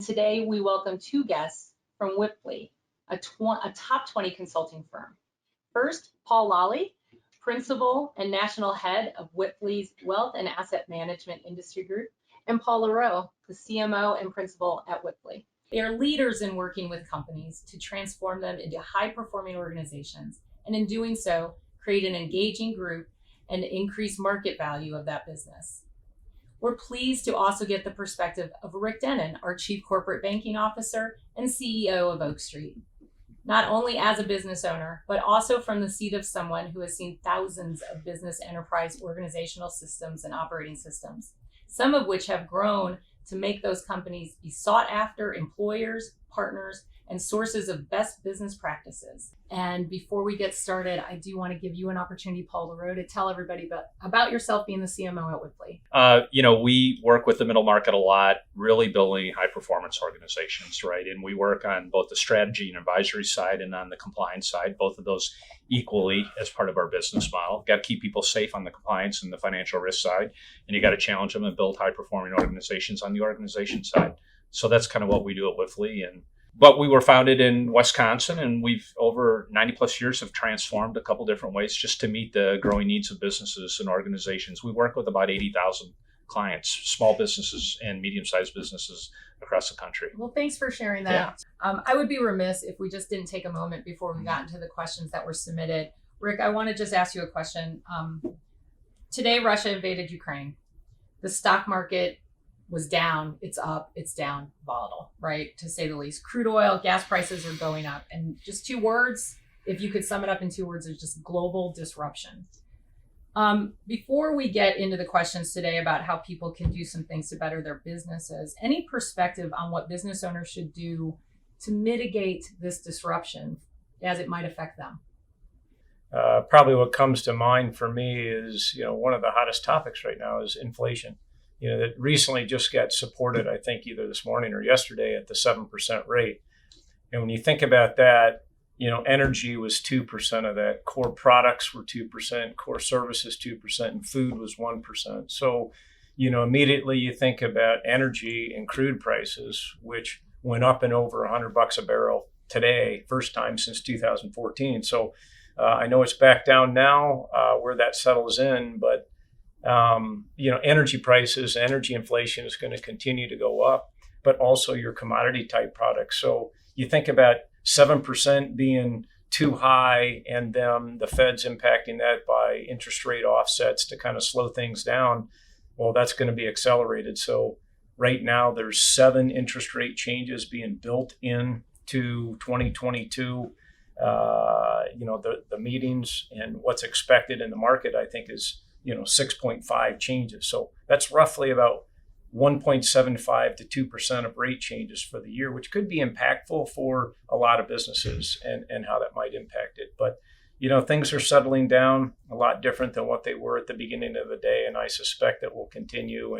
today we welcome two guests from Wipfli, a top 20 consulting firm. First, Paul Lally, Principal and National Head of Wipfli's Wealth and Asset Management Industry Group, and Paul Leroue, the CMO and Principal at Wipfli. They are leaders in working with companies to transform them into high-performing organizations, and in doing so, create an engaging group and increase market value of that business. We're pleased to also get the perspective of Rick Dennen, our Chief Corporate Banking Officer and CEO of Oak Street, not only as a business owner, but also from the seat of someone who has seen thousands of business enterprise organizational systems and operating systems, some of which have grown to make those companies be sought after employers, partners, and sources of best business practices. And before we get started, I do want to give you an opportunity, Paul Leroue, to tell everybody about yourself being the CMO at Wipfli. We work with the middle market a lot, really building high performance organizations, right? And we work on both the strategy and advisory side and on the compliance side, both of those equally as part of our business model. Got to keep people safe on the compliance and the financial risk side, and you got to challenge them and build high performing organizations on the organization side. So that's kind of what we do at Wipfli. But we were founded in Wisconsin, and we've over 90 plus years have transformed a couple different ways just to meet the growing needs of businesses and organizations. We work with about 80,000 clients, small businesses and medium-sized businesses across the country. Well, thanks for sharing that. Yeah. I would be remiss if we just didn't take a moment before we got into the questions that were submitted. Rick, I want to just ask you a question. Today, Russia invaded Ukraine. The stock market was down, it's up, it's down, volatile, right? To say the least. Crude oil, gas prices are going up. And just two words, if you could sum it up in two words, it's just global disruption. Before we get into the questions today about how people can do some things to better their businesses, any perspective on what business owners should do to mitigate this disruption as it might affect them? Probably what comes to mind for me is, one of the hottest topics right now is inflation. That recently just got supported, I think either this morning or yesterday at the 7% rate. And when you think about that, energy was 2% of that, core products were 2%, core services 2%, and food was 1%. So, immediately you think about energy and crude prices, which went up and over $100 a barrel today, first time since 2014. So I know it's back down now where that settles in, but energy prices, energy inflation is going to continue to go up, but also your commodity type products. So you think about 7% being too high and then the Fed's impacting that by interest rate offsets to kind of slow things down. Well, that's going to be accelerated. So right now there's 7 interest rate changes being built into 2022. The meetings and what's expected in the market, I think is 6.5 changes. So that's roughly about 1.75 to 2% of rate changes for the year, which could be impactful for a lot of businesses and how that might impact it. But, things are settling down a lot different than what they were at the beginning of the day. And I suspect that will continue.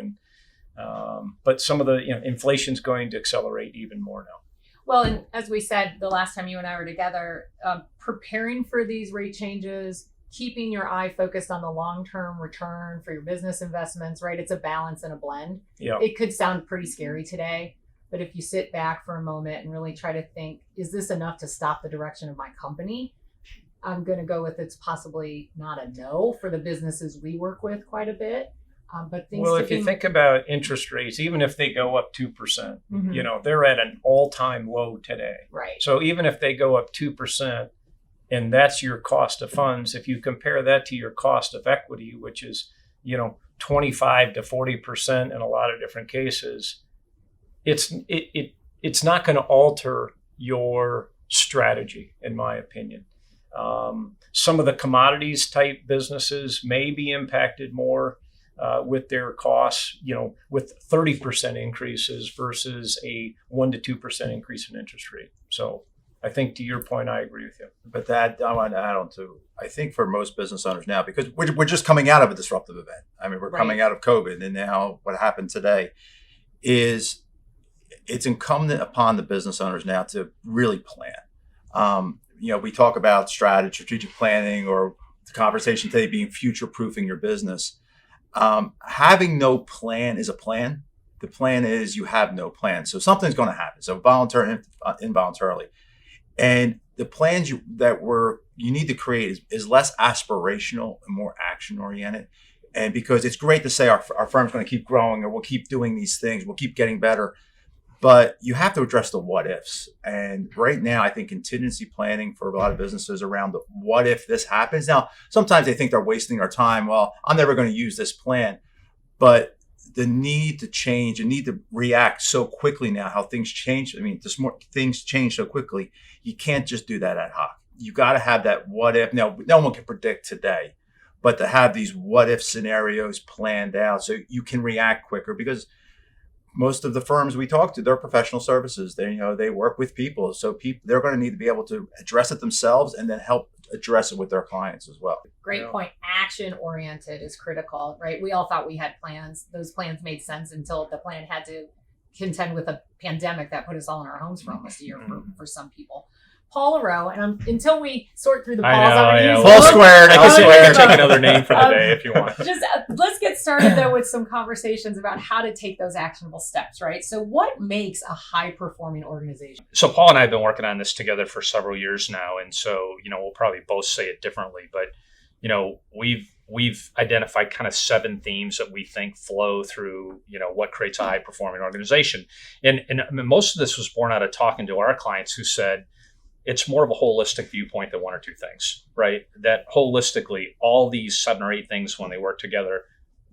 But some of the inflation's going to accelerate even more now. Well, and as we said, the last time you and I were together, preparing for these rate changes, keeping your eye focused on the long-term return for your business investments, right? It's a balance and a blend. Yeah. It could sound pretty scary today, but if you sit back for a moment and really try to think, is this enough to stop the direction of my company? I'm going to go with it's possibly not a no for the businesses we work with quite a bit. But if you think about interest rates, even if they go up 2%, mm-hmm. They're at an all-time low today. Right. So even if they go up 2%, and that's your cost of funds, if you compare that to your cost of equity, which is, 25 to 40% in a lot of different cases, it's not going to alter your strategy, in my opinion. Some of the commodities type businesses may be impacted more with their costs, with 30% increases versus a 1% to 2% increase in interest rate. So I think to your point, I agree with you. But that I want to add on to, I think for most business owners now, because we're just coming out of a disruptive event. I mean, we're coming out of COVID, and now what happened today is it's incumbent upon the business owners now to really plan. We talk about strategic planning, or the conversation today being future-proofing your business. Having no plan is a plan, the plan is you have no plan. So something's going to happen. So voluntarily, involuntarily. And the plans that you need to create is less aspirational and more action oriented. And because it's great to say our firm's going to keep growing, or we'll keep doing these things, we'll keep getting better. But you have to address the what ifs. And right now, I think contingency planning for a lot of businesses around the what if this happens. Now, sometimes they think they're wasting our time. Well, I'm never going to use this plan. But the need to change and need to react so quickly now, how things change. I mean, things change so quickly. You can't just do that ad hoc. You got to have that what if. Now, no one can predict today, but to have these what if scenarios planned out so you can react quicker, because most of the firms we talk to, they're professional services. They work with people. So they're going to need to be able to address it themselves and then help address it with their clients as well. Great point. Action oriented is critical, right? We all thought we had plans. Those plans made sense until the plan had to contend with a pandemic that put us all in our homes for almost a year for some people. Paul Leroue, and until we sort through the Pauls, I'm going to use Paul squared. I can take another name for the day if you want. Just let's get started though with some conversations about how to take those actionable steps, right? So what makes a high performing organization? So Paul and I have been working on this together for several years now. And so, we'll probably both say it differently, but, we've identified kind of 7 themes that we think flow through, what creates a high performing organization. And most of this was born out of talking to our clients who said, it's more of a holistic viewpoint than 1 or 2 things, right? That holistically, all these 7 or 8 things, when they work together,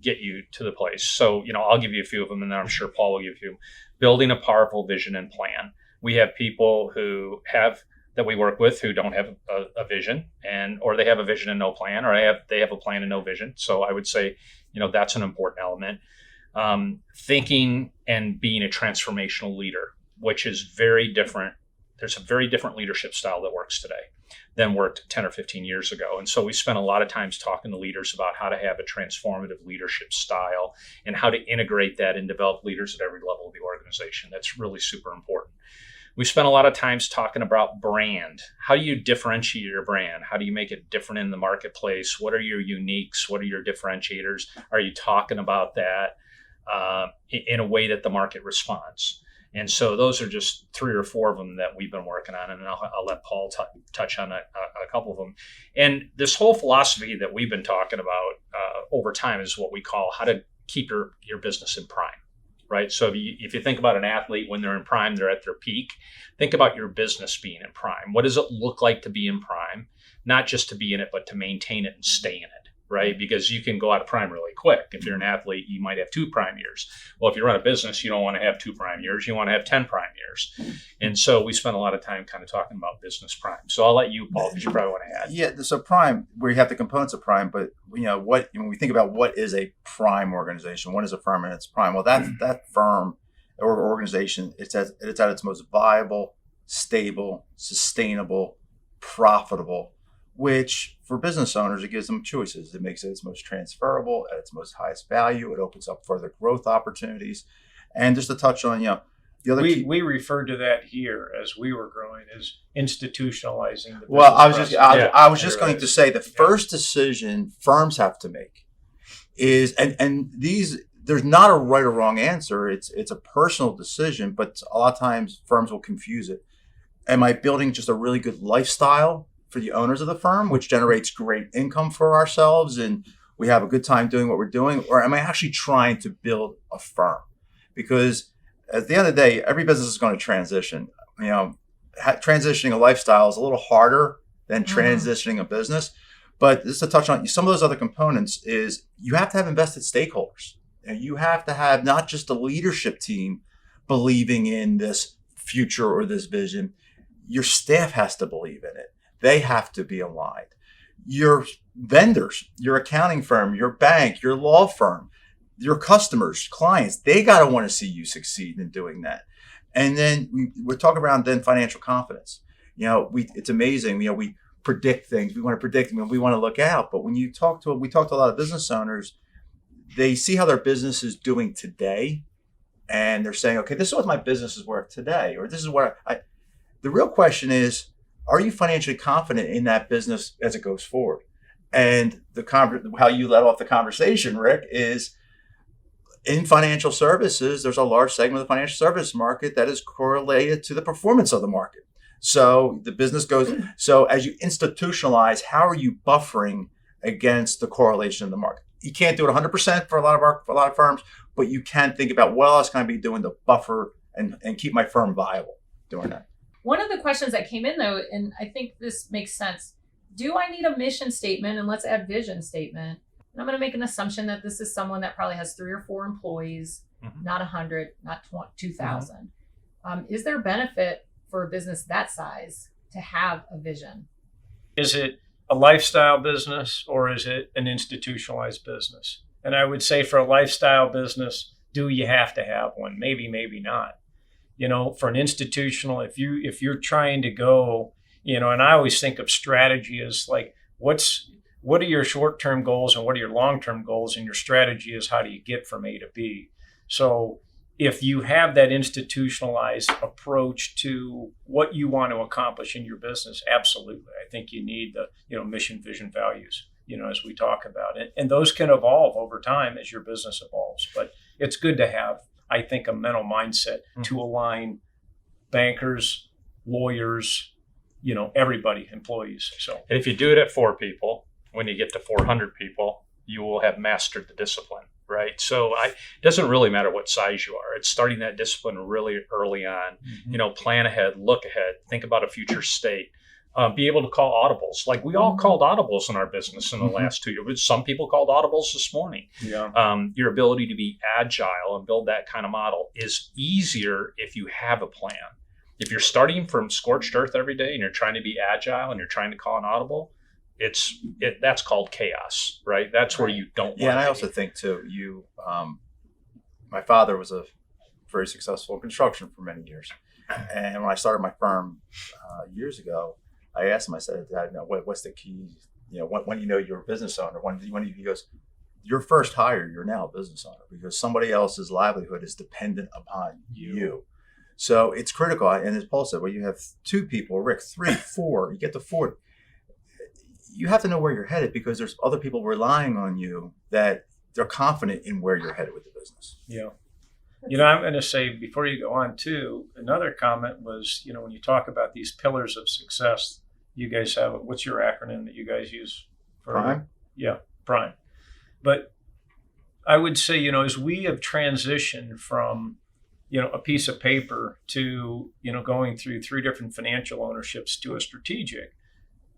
get you to the place. So, I'll give you a few of them, and then I'm sure Paul will give you. Building a powerful vision and plan. We have people that we work with who don't have a vision, or they have a vision and no plan, or they have a plan and no vision. So I would say, that's an important element. Thinking and being a transformational leader, which is very different. There's a very different leadership style that works today than worked 10 or 15 years ago. And so we spent a lot of times talking to leaders about how to have a transformative leadership style and how to integrate that and develop leaders at every level of the organization. That's really super important. We spent a lot of times talking about brand. How do you differentiate your brand? How do you make it different in the marketplace? What are your uniques? What are your differentiators? Are you talking about that in a way that the market responds? And so those are just 3 or 4 of them that we've been working on, and I'll let Paul touch on a couple of them. And this whole philosophy that we've been talking about over time is what we call how to keep your business in prime, right? So if you think about an athlete, when they're in prime, they're at their peak. Think about your business being in prime. What does it look like to be in prime? Not just to be in it, but to maintain it and stay in it. Right? Because you can go out of prime really quick. If you're an athlete, you might have 2 prime years. Well, if you run a business, you don't want to have 2 prime years. You want to have 10 prime years. And so we spent a lot of time kind of talking about business prime. So I'll let you, Paul, because you probably want to add. Yeah. So prime, we have the components of prime, but when we think about what is a prime organization, what is a firm in its prime? Well, that firm or organization, it's at its most viable, stable, sustainable, profitable, which for business owners, it gives them choices. It makes it its most transferable, at its most highest value. It opens up further growth opportunities. And just to touch on, the other we referred to that here as we were growing as institutionalizing the business. Well, I was just going to say the first decision firms have to make is, and these, there's not a right or wrong answer. It's a personal decision, but a lot of times firms will confuse it. Am I building just a really good lifestyle for the owners of the firm, which generates great income for ourselves and we have a good time doing what we're doing? Or am I actually trying to build a firm? Because at the end of the day, every business is going to transition. Transitioning a lifestyle is a little harder than transitioning a business. But just to touch on some of those other components is you have to have invested stakeholders. And you have to have not just a leadership team believing in this future or this vision. Your staff has to believe in it. They have to be aligned. Your vendors, your accounting firm, your bank, your law firm, your customers, clients, they got to want to see you succeed in doing that. And then we're talking around then financial confidence. It's amazing. We predict things. We want to predict them and we want to look out. But when we talk to a lot of business owners, they see how their business is doing today. And they're saying, okay, this is what my business is worth today. Or this is what the real question is, are you financially confident in that business as it goes forward? And how you led off the conversation, Rick, is in financial services, there's a large segment of the financial service market that is correlated to the performance of the market. So the business goes, so as you institutionalize, how are you buffering against the correlation in the market? You can't do it 100% for a lot of firms, but you can think about what else can I be doing to buffer and keep my firm viable doing that. One of the questions that came in though, and I think this makes sense, do I need a mission statement? And let's add vision statement. And I'm going to make an assumption that this is someone that probably has 3 or 4 employees, not 100, not 2,000. Is there benefit for a business that size to have a vision? Is it a lifestyle business or is it an institutionalized business? And I would say for a lifestyle business, do you have to have one? Maybe, maybe not. For an institutional, if you're trying to go, and I always think of strategy as like, what are your short-term goals and what are your long-term goals? And your strategy is how do you get from A to B? So if you have that institutionalized approach to what you want to accomplish in your business, absolutely. I think you need the, mission, vision, values, as we talk about it. And those can evolve over time as your business evolves. But it's good to have, I think, a mental mindset to align bankers, lawyers, everybody, employees. So and if you do it at 4 people, when you get to 400 people, you will have mastered the discipline. Right. So it doesn't really matter what size you are. It's starting that discipline really early on, plan ahead, look ahead, think about a future state, be able to call audibles. Like we all called audibles in our business in the last 2 years. Some people called audibles this morning. Yeah. Your ability to be agile and build that kind of model is easier if you have a plan. If you're starting from scorched earth every day and you're trying to be agile and you're trying to call an audible, that's called chaos, right? That's where you don't want to and I be. also think too, my father was a very successful in construction for many years. And when I started my firm years ago, I asked him, I said, Dad, what's the key? When you're a business owner, he goes, your first hire, you're now a business owner because somebody else's livelihood is dependent upon you. So it's critical. And as Paul said, you have 2 people, Rick, 3, 4, you get to 4. You have to know where you're headed because there's other people relying on you that they're confident in where you're headed with the business. Yeah. I'm going to say before you go on too, another comment was, when you talk about these pillars of success, you guys have, what's your acronym that you guys use? Prime? Yeah, Prime. But I would say, as we have transitioned from, a piece of paper to, going through 3 different financial ownerships to a strategic,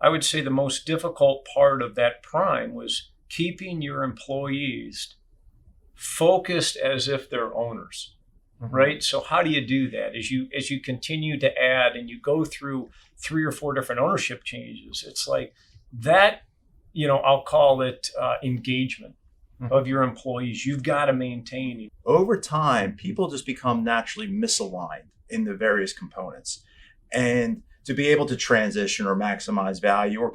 I would say the most difficult part of that prime was keeping your employees focused as if they're owners, right? So how do you do that? As you continue to add and you go through 3 or 4 different ownership changes, it's like that, I'll call it engagement of your employees. You've got to maintain. Over time, people just become naturally misaligned in the various components. And to be able to transition or maximize value or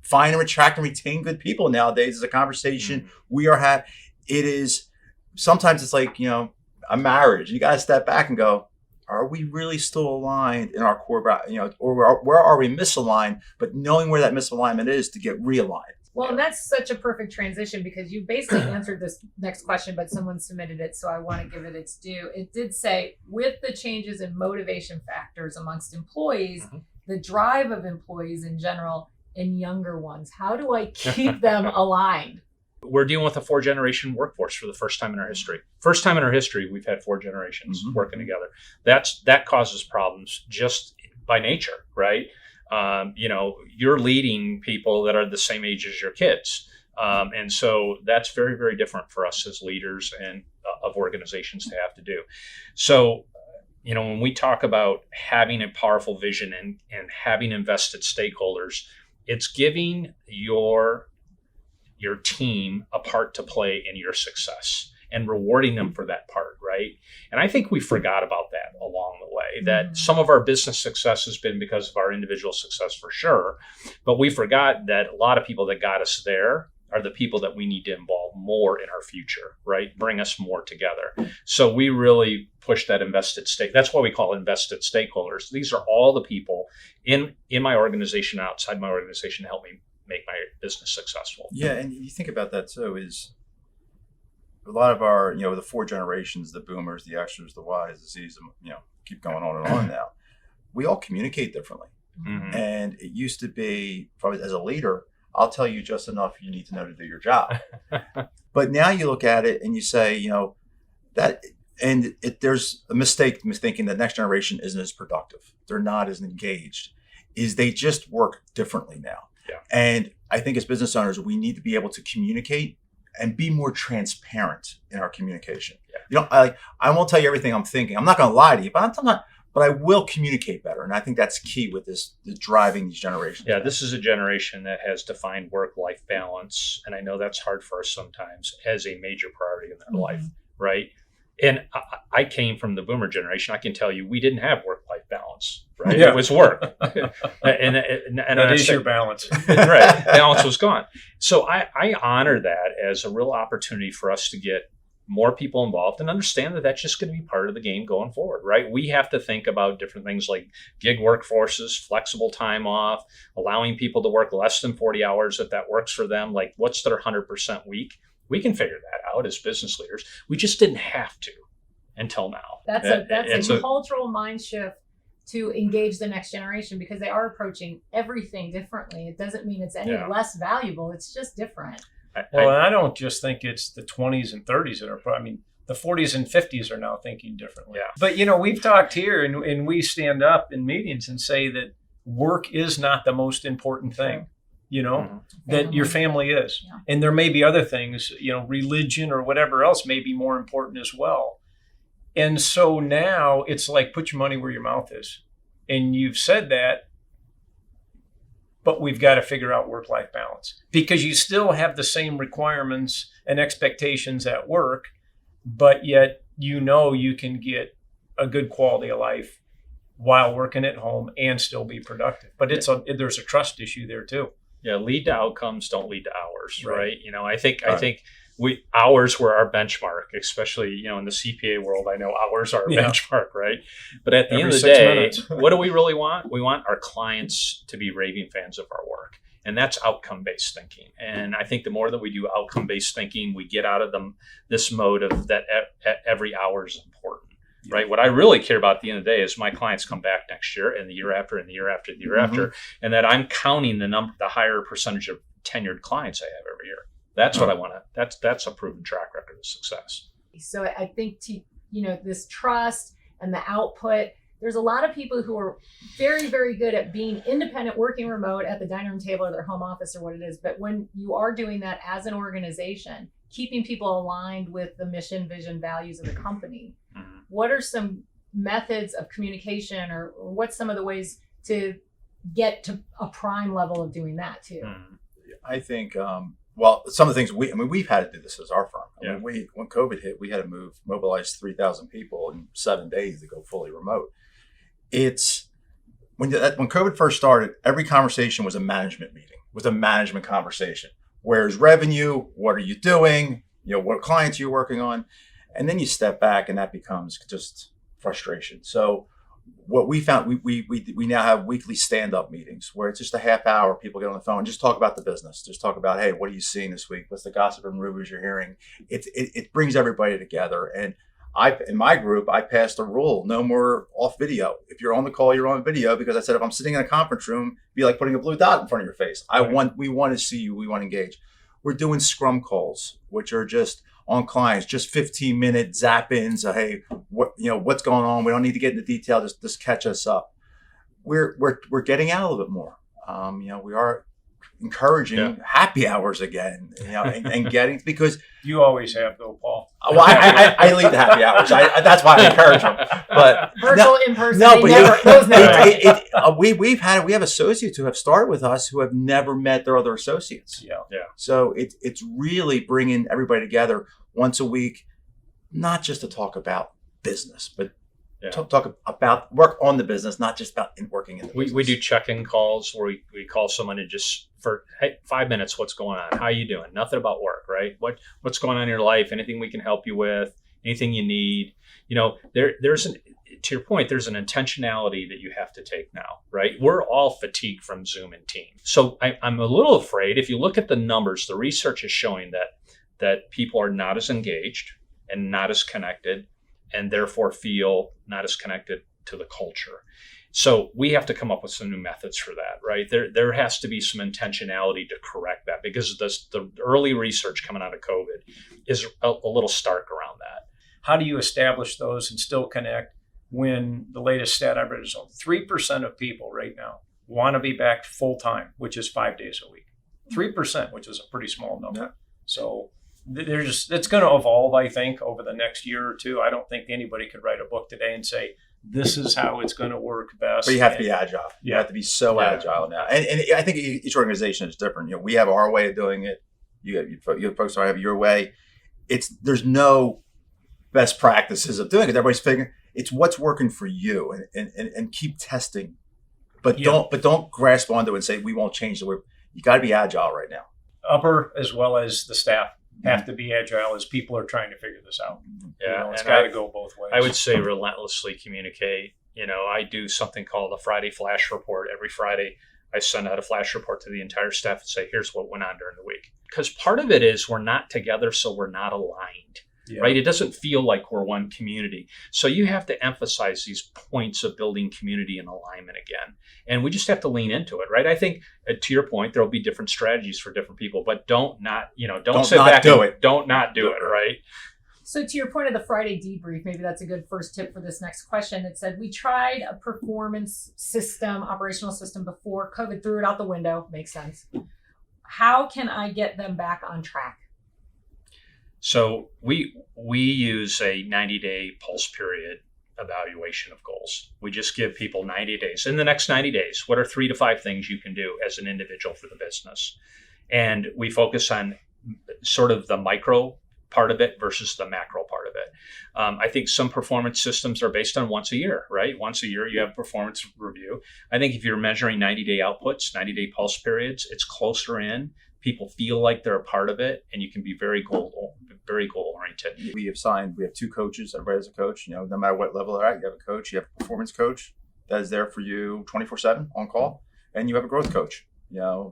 find and attract and retain good people nowadays is a conversation we are having. It is, sometimes it's like, a marriage. You got to step back and go, are we really still aligned in our core, or where are we misaligned, but knowing where that misalignment is to get realigned. Well, and that's such a perfect transition because you basically answered this next question, but someone submitted it, so I want to give it its due. It did say, with the changes in motivation factors amongst employees, the drive of employees in general, and younger ones, how do I keep them aligned? We're dealing with a 4-generation workforce for the first time in our history. First time in our history, we've had 4 generations working together. That causes problems just by nature, right? You're leading people that are the same age as your kids. And so that's very, very different for us as leaders and of organizations to have to do. So, when we talk about having a powerful vision and having invested stakeholders, it's giving your team a part to play in your success and rewarding them for that part, right? And I think we forgot about that along the way, that some of our business success has been because of our individual success for sure, but we forgot that a lot of people that got us there are the people that we need to involve more in our future, right? Bring us more together. So we really push that invested stake. That's what we call invested stakeholders. These are all the people in my organization, outside my organization, to help me make my business successful. Yeah, and you think about that too, is lot of our, the four generations, the boomers, the Xers, the Ys, the Zs, keep going on and on now. We all communicate differently. Mhm. And it used to be, probably as a leader, I'll tell you just enough you need to know to do your job. But now you look at it and you say, there's a mistake thinking the next generation isn't as productive. They're not as engaged. They just work differently now. Yeah. And I think as business owners, we need to be able to communicate and be more transparent in our communication. Yeah. I won't tell you everything I'm thinking. I'm not going to lie to you, but I will communicate better. And I think that's key with this driving these generations. Yeah, this is a generation that has defined work-life balance. And I know that's hard for us sometimes as a major priority in their life, right? And I came from the boomer generation. I can tell you, we didn't have work-life balance, right? Yeah. It was work. and that is your balance. Right. Balance was gone. So I honor that as a real opportunity for us to get more people involved and understand that that's just going to be part of the game going forward, right? We have to think about different things like gig workforces, flexible time off, allowing people to work less than 40 hours if that works for them. Like, what's their 100% week? We can figure that out as business leaders. We just didn't have to until now. That's a cultural mind shift to engage the next generation, because they are approaching everything differently. It doesn't mean it's any less valuable. It's just different. Well, and I don't just think it's the 20s and 30s that are, the 40s and 50s are now thinking differently. Yeah. But, we've talked here and we stand up in meetings and say that work is not the most important thing, that your family is. Yeah. And there may be other things, religion or whatever else may be more important as well. And so now it's like, put your money where your mouth is. And you've said that, but we've got to figure out work-life balance, because you still have the same requirements and expectations at work, but yet you can get a good quality of life while working at home and still be productive. But there's a trust issue there too. Yeah, lead to outcomes, don't lead to hours, right? I think hours were our benchmark, especially in the CPA world. I know hours are a benchmark, right? But at the end of the day, what do we really want? We want our clients to be raving fans of our work, and that's outcome-based thinking. And I think the more that we do outcome-based thinking, we get out of this mode of that every hour is important, right? What I really care about at the end of the day is my clients come back next year and the year after and the year after and the year after, and that I'm counting the higher percentage of tenured clients I have every year. That's what I want to. That's a proven track record of success. So I think this trust and the output. There's a lot of people who are very, very good at being independent, working remote at the dining room table or their home office or what it is. But when you are doing that as an organization, keeping people aligned with the mission, vision, values of the company, what are some methods of communication, or what's some of the ways to get to a prime level of doing that too? I think. Some of the things we've had to do this as our firm. When COVID hit, we had to mobilize 3,000 people in 7 days to go fully remote. It's when COVID first started, every conversation was a management meeting, was a management conversation. Where's revenue? What are you doing? What clients are you working on? And then you step back and that becomes just frustration. So what we found, we now have weekly stand-up meetings where it's just a half hour. People get on the phone, just talk about the business, just talk about, hey, what are you seeing this week? What's the gossip and rumors you're hearing? It brings everybody together. And in my group, I passed a rule: no more off video. If you're on the call, you're on video, because I said if I'm sitting in a conference room, it'd be like putting a blue dot in front of your face. We want to see you. We want to engage. We're doing scrum calls, which are just on clients, just 15-minute zap-ins. Hey, what's going on? We don't need to get into detail. Just catch us up. We're getting out a little bit more. We are encouraging happy hours again. And getting, because you always have though, Paul. Well, I lead the happy hours. That's why I encourage them. But virtual, in person. No, but we have associates who have started with us who have never met their other associates. Yeah. So it's really bringing everybody together once a week, not just to talk about business, but talk about work on the business, not just about working in the business. We do check-in calls where we call someone and just for 5 minutes, what's going on? How you doing? Nothing about work, right? What's going on in your life? Anything we can help you with? Anything you need? To your point, there's an intentionality that you have to take now, right? We're all fatigued from Zoom and Teams. So I'm a little afraid, if you look at the numbers, the research is showing that that people are not as engaged and not as connected, and therefore feel not as connected to the culture. So we have to come up with some new methods for that, right? There has to be some intentionality to correct that, because the early research coming out of COVID is a little stark around that. How do you establish those and still connect when the latest stat I read is 3% of people right now want to be back full time, which is 5 days a week. 3%, which is a pretty small number. Yeah. So it's going to evolve, I think, over the next year or two. I don't think anybody could write a book today and say, this is how it's going to work best. But you have to be agile. You have to be so agile now. And I think each organization is different. We have our way of doing it. You folks have your way. There's no best practices of doing it. Everybody's figuring it's what's working for you, and keep testing. But don't grasp onto it and say we won't change the way. You got to be agile right now. Upper as well as the staff have to be agile as people are trying to figure this out. Yeah, it's got to go both ways. I would say relentlessly communicate. I do something called a Friday flash report. Every Friday, I send out a flash report to the entire staff and say, here's what went on during the week. Because part of it is we're not together, so we're not aligned. Yeah. Right? It doesn't feel like we're one community. So you have to emphasize these points of building community and alignment again. And we just have to lean into it, right? I think, to your point, there'll be different strategies for different people, but don't sit back and don't not do it, right? So to your point of the Friday debrief, maybe that's a good first tip for this next question. It said, we tried a performance system, operational system before COVID, threw it out the window. Makes sense. How can I get them back on track? So we use a 90-day pulse period evaluation of goals. We just give people 90 days. In the next 90 days, what are 3 to 5 things you can do as an individual for the business? And we focus on sort of the micro part of it versus the macro part of it. I think some performance systems are based on once a year, right? Once a year, you have performance review. I think if you're measuring 90-day outputs, 90-day pulse periods, it's closer in. People feel like they're a part of it, and you can be very goal oriented. We have 2 coaches. Everybody has a coach. No matter what level they're at, you have a coach. You have a performance coach that is there for you 24/7 on call, and you have a growth coach.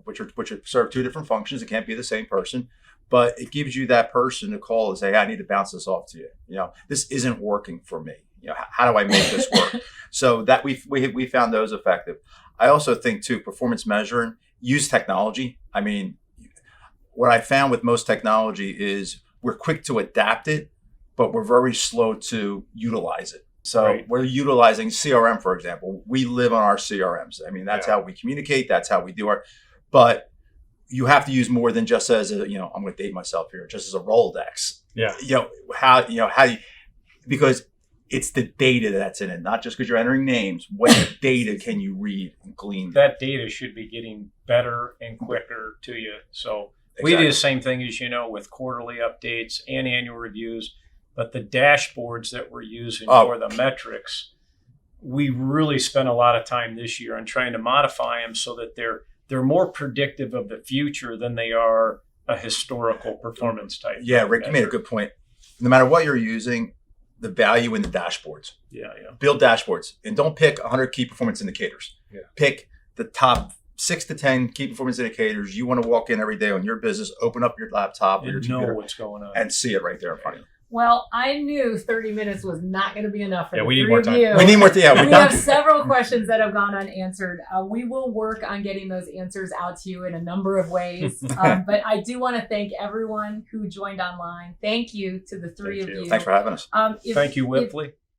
Which serve 2 different functions. It can't be the same person, but it gives you that person to call and say, hey, I need to bounce this off to you. This isn't working for me. How do I make this work? So that we found those effective. I also think too, performance measuring, use technology. I mean, what I found with most technology is we're quick to adapt it, but we're very slow to utilize it. So We're utilizing CRM, for example. We live on our CRMs. I mean, that's how we communicate. That's how we do but you have to use more than just as I'm going to date myself here, just as a Rolodex. Yeah. Because it's the data that's in it, not just because you're entering names. What data can you read and glean? That data should be getting better and quicker to you. So we do the same thing as with quarterly updates and annual reviews, but the dashboards that we're using for the metrics, we really spent a lot of time this year on trying to modify them so that they're more predictive of the future than they are a historical performance type. Yeah, Rick, you made a good point. No matter what you're using, the value in the dashboards. Yeah. Build dashboards, and don't pick 100 key performance indicators. Yeah. Pick the top 6 to 10 key performance indicators. You want to walk in every day on your business, open up your laptop or your computer, what's going on, and see it right there in front of you. Well, I knew 30 minutes was not going to be enough for the we need three more of time. you. We need more time. We have several questions that have gone unanswered. We will work on getting those answers out to you in a number of ways. But I do want to thank everyone who joined online. Thank you to the 3 of you. Thanks for having us. Thank you, Wipfli.